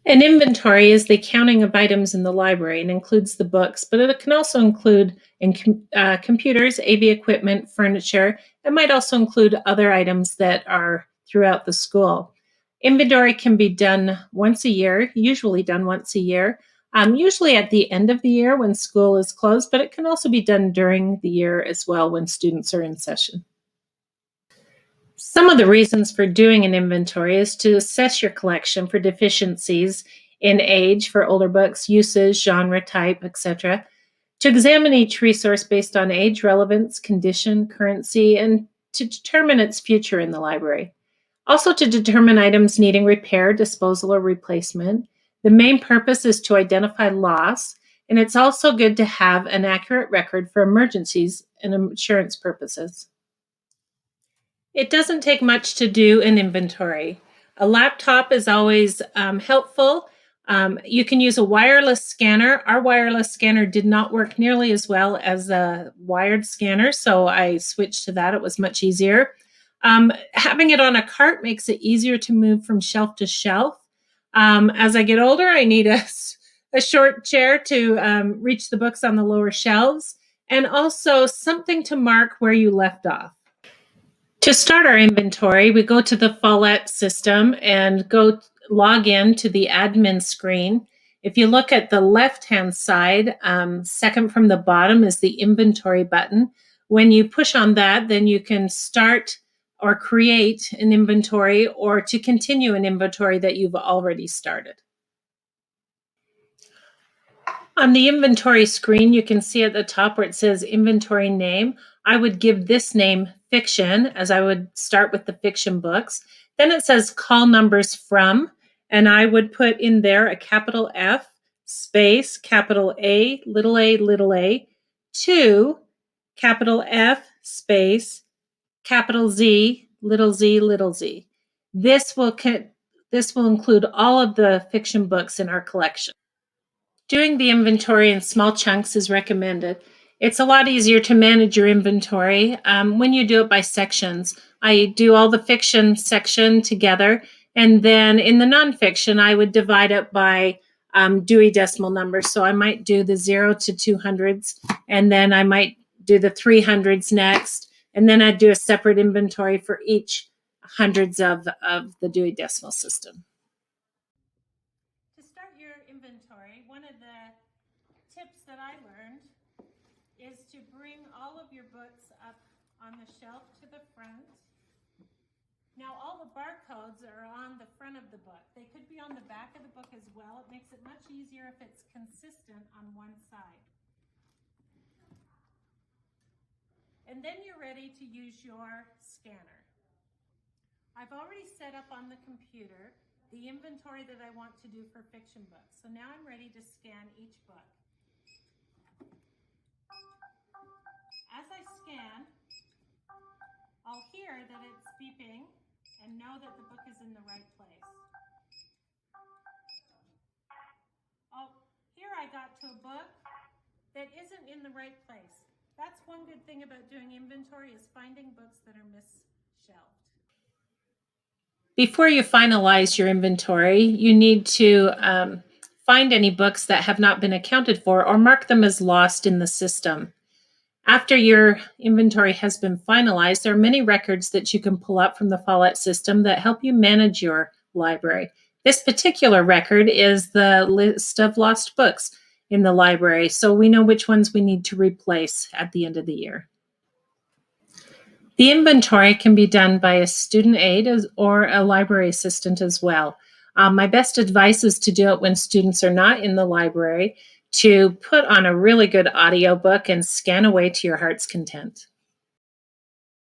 An inventory is the counting of items in the library and includes the books, but it can also include computers, AV equipment, furniture. It might also include other items that are throughout the school. Inventory can be done once a year, usually done once a year, usually at the end of the year when school is closed, but it can also be done during the year as well when students are in session. Some of the reasons for doing an inventory is to assess your collection for deficiencies in age for older books, usage, genre type, etc. To examine each resource based on age, relevance, condition, currency, and to determine its future in the library. Also to determine items needing repair, disposal, or replacement. The main purpose is to identify loss, and it's also good to have an accurate record for emergencies and insurance purposes. It doesn't take much to do an inventory. A laptop is always helpful. You can use a wireless scanner. Our wireless scanner did not work nearly as well as a wired scanner, so I switched to that. It was much easier. Having it on a cart makes it easier to move from shelf to shelf. As I get older, I need a short chair to reach the books on the lower shelves, and also something to mark where you left off. To start our inventory, we go to the Follett system and go log in to the admin screen. If you look at the left-hand side, second from the bottom is the inventory button. When you push on that, then you can start or create an inventory or to continue an inventory that you've already started. On the inventory screen, you can see at the top where it says inventory name. I would give this name fiction, as I would start with the fiction books. Then it says call numbers from, and I would put in there a capital F space, capital A, little a, to capital F space, capital Z, little z. This will include all of the fiction books in our collection. Doing the inventory in small chunks is recommended. It's a lot easier to manage your inventory when you do it by sections. I do all the fiction section together, and then in the nonfiction, I would divide it by Dewey Decimal numbers. So I might do the 0 to 200s, and then I might do the 300s next, and then I'd do a separate inventory for each hundreds of the Dewey Decimal System. To start your inventory, one of the tips that I learned is to bring all of your books up on the shelf to the front. Now all the barcodes are on the front of the book. They could be on the back of the book as well. It makes it much easier if it's consistent on one side. And then you're ready to use your scanner. I've already set up on the computer the inventory that I want to do for fiction books. So now I'm ready to scan each book. As I scan, I'll hear that it's beeping and know that the book is in the right place. Oh, here I got to a book that isn't in the right place. That's one good thing about doing inventory is finding books that are misshelved. Before you finalize your inventory, you need to find any books that have not been accounted for or mark them as lost in the system. After your inventory has been finalized, there are many records that you can pull up from the Follett system that help you manage your library. This particular record is the list of lost books in the library, so we know which ones we need to replace at the end of the year. The inventory can be done by a student aide or a library assistant as well. My best advice is to do it when students are not in the library, to put on a really good audiobook and scan away to your heart's content.